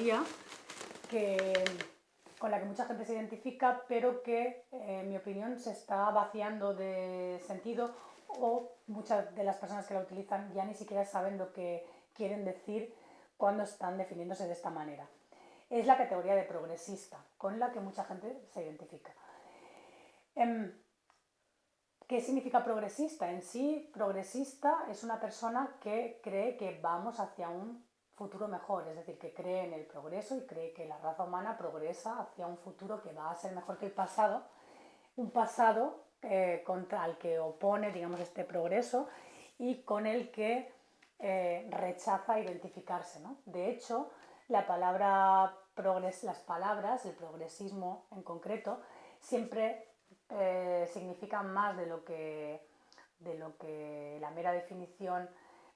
teoría con la que mucha gente se identifica, pero que, en mi opinión, se está vaciando de sentido, o muchas de las personas que la utilizan ya ni siquiera saben lo que quieren decir cuando están definiéndose de esta manera. Es la categoría de progresista, con la que mucha gente se identifica. ¿Qué significa progresista? En sí, progresista es una persona que cree que vamos hacia un futuro mejor, es decir, que cree en el progreso y cree que la raza humana progresa hacia un futuro que va a ser mejor que el pasado, un pasado contra el que opone, digamos, este progreso y con el que rechaza identificarse, ¿no? De hecho, las palabras, el progresismo en concreto, siempre significan más de lo que la mera definición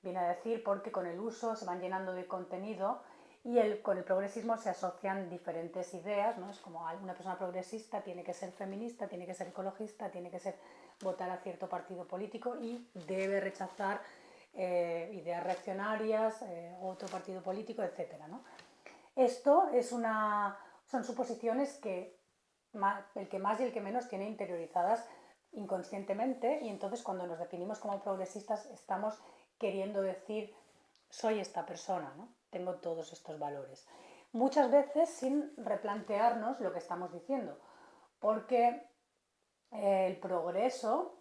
viene a decir, porque con el uso se van llenando de contenido y con el progresismo se asocian diferentes ideas, ¿no? Es como una persona progresista tiene que ser feminista, tiene que ser ecologista, tiene que votar a cierto partido político y debe rechazar ideas reaccionarias, otro partido político, etc., ¿no? Esto son suposiciones que el que más y el que menos tiene interiorizadas inconscientemente, y entonces cuando nos definimos como progresistas estamos queriendo decir soy esta persona, ¿no? Tengo todos estos valores. Muchas veces sin replantearnos lo que estamos diciendo, porque el progreso,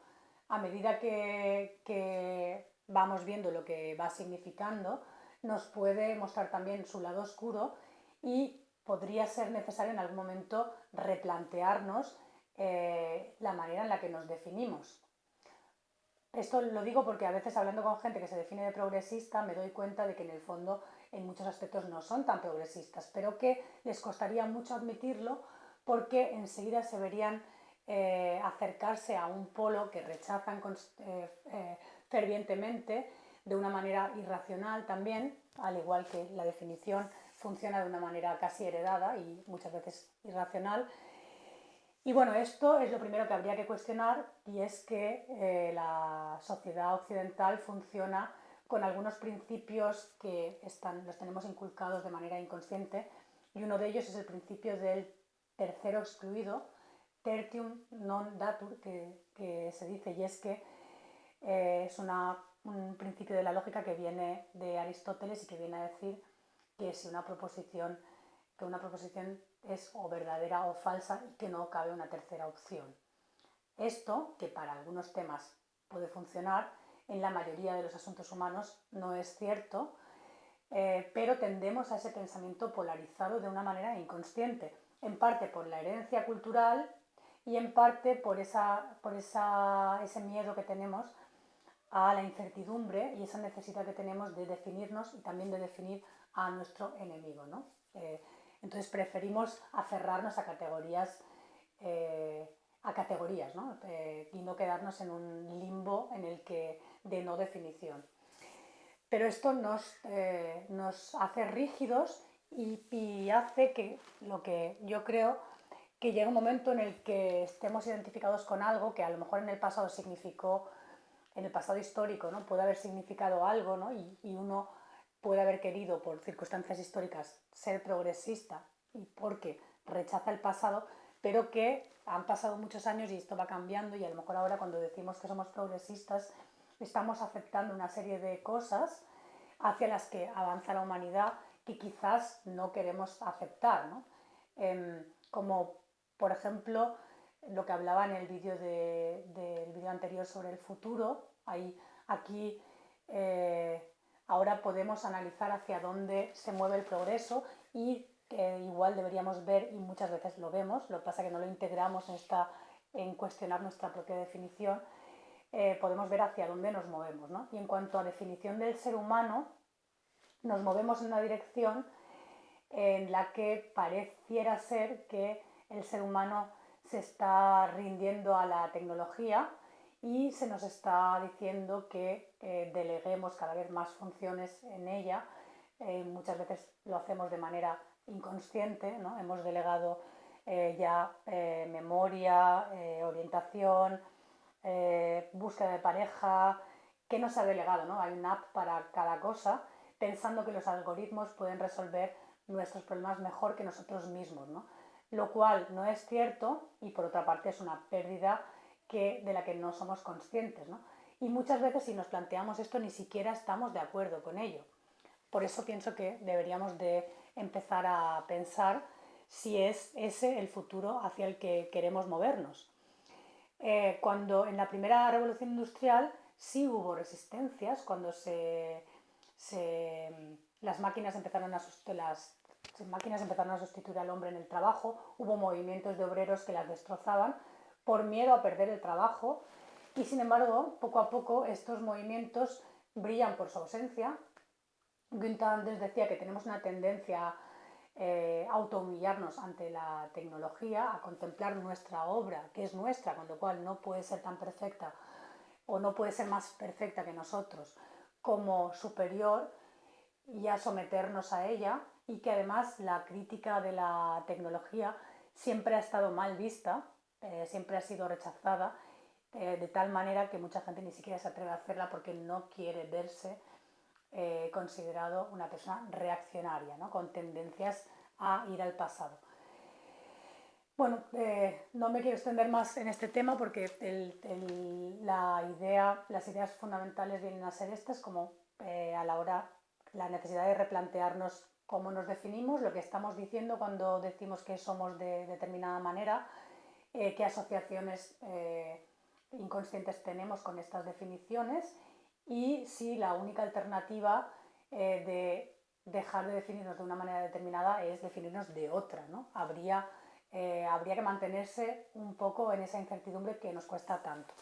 a medida que vamos viendo lo que va significando, nos puede mostrar también su lado oscuro y podría ser necesario en algún momento replantearnos la manera en la que nos definimos. Esto lo digo porque a veces, hablando con gente que se define de progresista, me doy cuenta de que en el fondo en muchos aspectos no son tan progresistas, pero que les costaría mucho admitirlo porque enseguida se verían acercarse a un polo que rechazan fervientemente, de una manera irracional también, al igual que la definición funciona de una manera casi heredada y muchas veces irracional. Y bueno, esto es lo primero que habría que cuestionar, y es que la sociedad occidental funciona con algunos principios que los tenemos inculcados de manera inconsciente, y uno de ellos es el principio del tercero excluido, tertium non datur, que se dice, y es que es un principio de la lógica que viene de Aristóteles y que viene a decir que si una proposición es o verdadera o falsa y que no cabe una tercera opción. Esto, que para algunos temas puede funcionar, en la mayoría de los asuntos humanos no es cierto, pero tendemos a ese pensamiento polarizado de una manera inconsciente, en parte por la herencia cultural y en parte por ese miedo que tenemos a la incertidumbre y esa necesidad que tenemos de definirnos y también de definir a nuestro enemigo, ¿no? Entonces preferimos aferrarnos a categorías, ¿no? Y no quedarnos en un limbo de no definición. Pero esto nos hace rígidos y hace que lo que yo creo que llega un momento en el que estemos identificados con algo que a lo mejor en el pasado significó, en el pasado histórico, ¿no? Puede haber significado algo, ¿no? Y uno puede haber querido, por circunstancias históricas, ser progresista y porque rechaza el pasado, pero que han pasado muchos años y esto va cambiando, y a lo mejor ahora cuando decimos que somos progresistas estamos aceptando una serie de cosas hacia las que avanza la humanidad que quizás no queremos aceptar, ¿no? Como por ejemplo lo que hablaba en el vídeo del vídeo anterior sobre el futuro. Aquí ahora podemos analizar hacia dónde se mueve el progreso y igual deberíamos ver, y muchas veces lo vemos, lo que pasa es que no lo integramos en cuestionar nuestra propia definición. Podemos ver hacia dónde nos movemos, ¿no? Y en cuanto a definición del ser humano, nos movemos en una dirección en la que pareciera ser que el ser humano se está rindiendo a la tecnología y se nos está diciendo que deleguemos cada vez más funciones en ella. Muchas veces lo hacemos de manera inconsciente, ¿no? Hemos delegado memoria, orientación, búsqueda de pareja. ¿Qué nos ha delegado, no? Hay una app para cada cosa, pensando que los algoritmos pueden resolver nuestros problemas mejor que nosotros mismos, ¿no? Lo cual no es cierto y por otra parte es una pérdida de la que no somos conscientes, ¿no? Y muchas veces si nos planteamos esto ni siquiera estamos de acuerdo con ello. Por eso pienso que deberíamos de empezar a pensar si es ese el futuro hacia el que queremos movernos. Cuando en la primera revolución industrial sí hubo resistencias, cuando las máquinas empezaron a sustituir al hombre en el trabajo, hubo movimientos de obreros que las destrozaban por miedo a perder el trabajo y sin embargo poco a poco estos movimientos brillan por su ausencia. Günther Anders decía que tenemos una tendencia a autohumillarnos ante la tecnología, a contemplar nuestra obra, que es nuestra, con lo cual no puede ser tan perfecta o no puede ser más perfecta que nosotros, como superior y a someternos a ella, y que además la crítica de la tecnología siempre ha estado mal vista, siempre ha sido rechazada, de tal manera que mucha gente ni siquiera se atreve a hacerla porque no quiere verse considerado una persona reaccionaria, ¿no? Con tendencias a ir al pasado. Bueno, no me quiero extender más en este tema porque las ideas fundamentales vienen a ser estas, como a la hora la necesidad de replantearnos cómo nos definimos, lo que estamos diciendo cuando decimos que somos de determinada manera, qué asociaciones inconscientes tenemos con estas definiciones y si la única alternativa de dejar de definirnos de una manera determinada es definirnos de otra, ¿no? Habría que mantenerse un poco en esa incertidumbre que nos cuesta tanto.